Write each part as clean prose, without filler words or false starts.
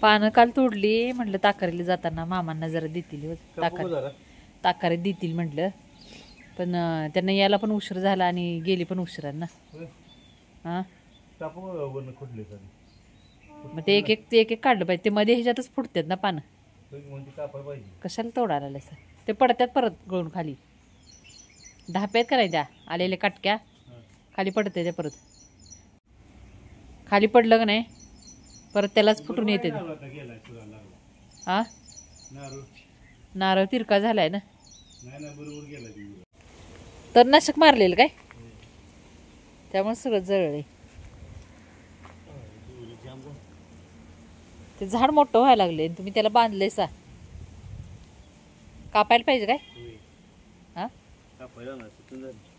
पानं काल तोडली म्हटलं ताकारीला जाताना मामांना जरा देतील ताकारी देतील म्हटलं, पण त्यांना यायला पण उशीर झाला आणि गेली पण उशिरांना. हां मग ते एक एक काढलं पाहिजे. ते मध्ये ह्याच्यातच फुटतात ना पानं, कशाला तोडायला आलं सर. ते पडतात परत गळून खाली. ढाप्यात करायच्या आलेल्या काटक्या खाली पडते ते परत. खाली पडलं का नाही परत त्यालाच फुटून येते. हा नारळ तिरका झालाय ना, तर नाशक मारलेलं काय त्यामुळे सगळं जळले. ते झाड मोठं व्हायला लागले, तुम्ही त्याला बांधले सा. कापायला पाहिजे काय? हा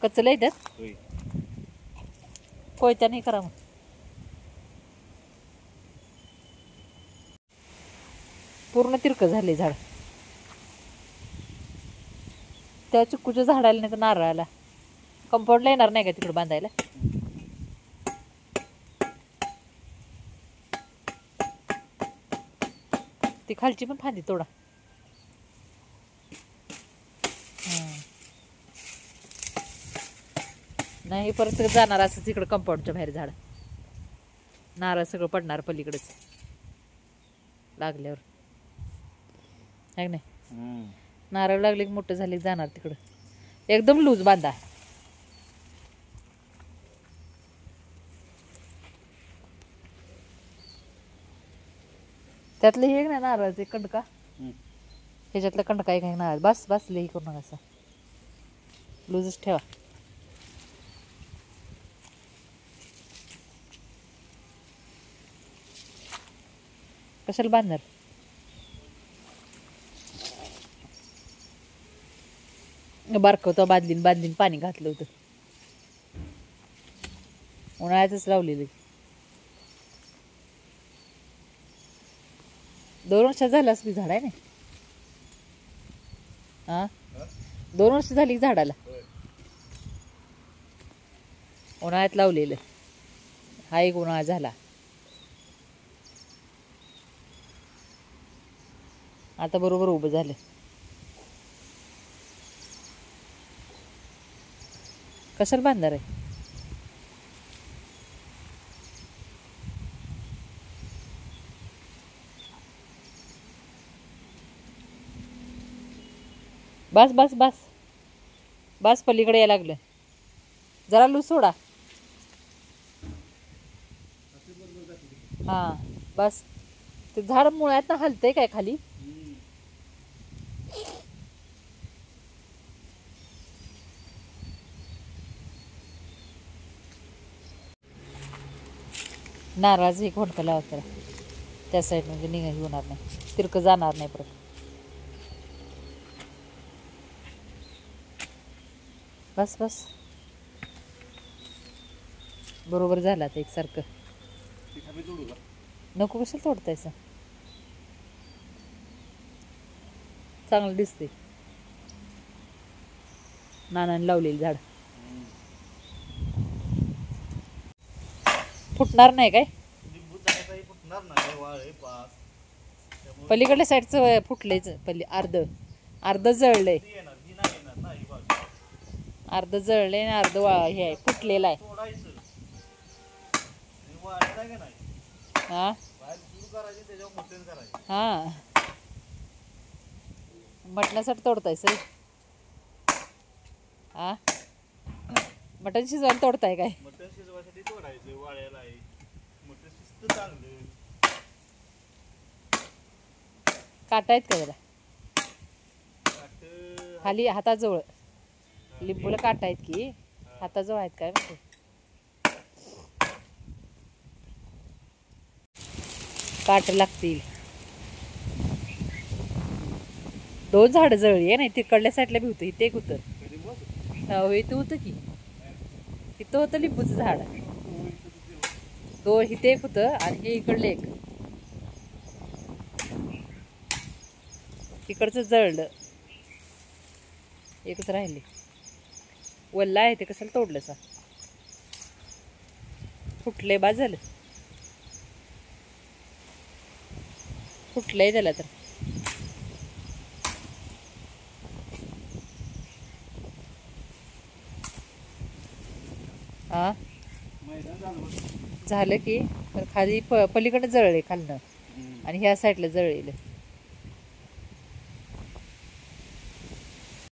कचलं येतात कोयत्या नाही करा मग. पूर्ण तिरकं झाले झाड. त्या चिक्कूच्या झाडाला नाही तर नारळाला कंपाऊंडला येणार नाही का तिकडे बांधायला? ती खालची पण फांदी तोडा. नाही परत जाणार असं तिकडं कंपाऊंडच्या बाहेर झाड. नारळ सगळं पडणार पलीकडेच लागल्यावर, आहे नाही? नारळ लागले की मोठं झाले जाणार तिकडं. एकदम लूज बांधा. त्यातलं हे नाही नारळाचे कंडका, ह्याच्यातलं कंडका एक आहे नारळ. बस बस लई करू नका असं, लूजच ठेवा. कशाला बांधणार? बारकवतो बादलीन पाणी घातलं होतं, उन्हाळ्यातच लावलेलं. 2 वर्ष झालं असं झाड आहे ना. हा 2 वर्ष झाली झाडाला, उन्हाळ्यात लावलेलं. हा एक उन्हाळा झाला, आता बरोबर उभं झालं. कशाला बांधणार आहे? बस बस बस बस पलीकडे यायला लागलं. जरा लूज सोडा. हा बस. ते झाड मुळात ना हलतंय काय खाली? नारळाचं एक खोडकं लावा त्याला, त्या साईड म्हणजे निघाली होणार नाही, तिरकं जाणार नाही परत. बस बस बरोबर झाला ते एकसारखं. नको कशाला तोडतायचं, चांगलं दिसते. नानाने लावलेली झाड फुटणार नाही काय? पलीकडल्या साईडचं फुटलेच, अर्ध जळलंय. अर्ध जळले आणि अर्ध हे आहे फुटलेलं आहे. हा हा मटणासाठी तोडताय सर? हा मटण शिजवायला तोडताय काय? काटा आहेत का त्याला खाली हाताजवळ? लिंबूला काटा आहेत की हाताजवळ आहेत काय म्हणते? काट लागतील. 2 झाडं जळली आहे. नाही तिकडल्या साईडला बी होतं, इथे एक होतं. हो इथं होतं की, इथं होतं लिंबूचं झाड. 2 इथे एक होतं आणि हे इकडलं एक. इकडचं जळलं, एकच राहिले. वल्ला आहे ते, कशाला तोडलं सा? फुटले बा झालं. फुटलंय त्याला तर. हा झालं की पण खाली पलीकडे जळले खालनं आणि ह्या साईडला जळलेलं.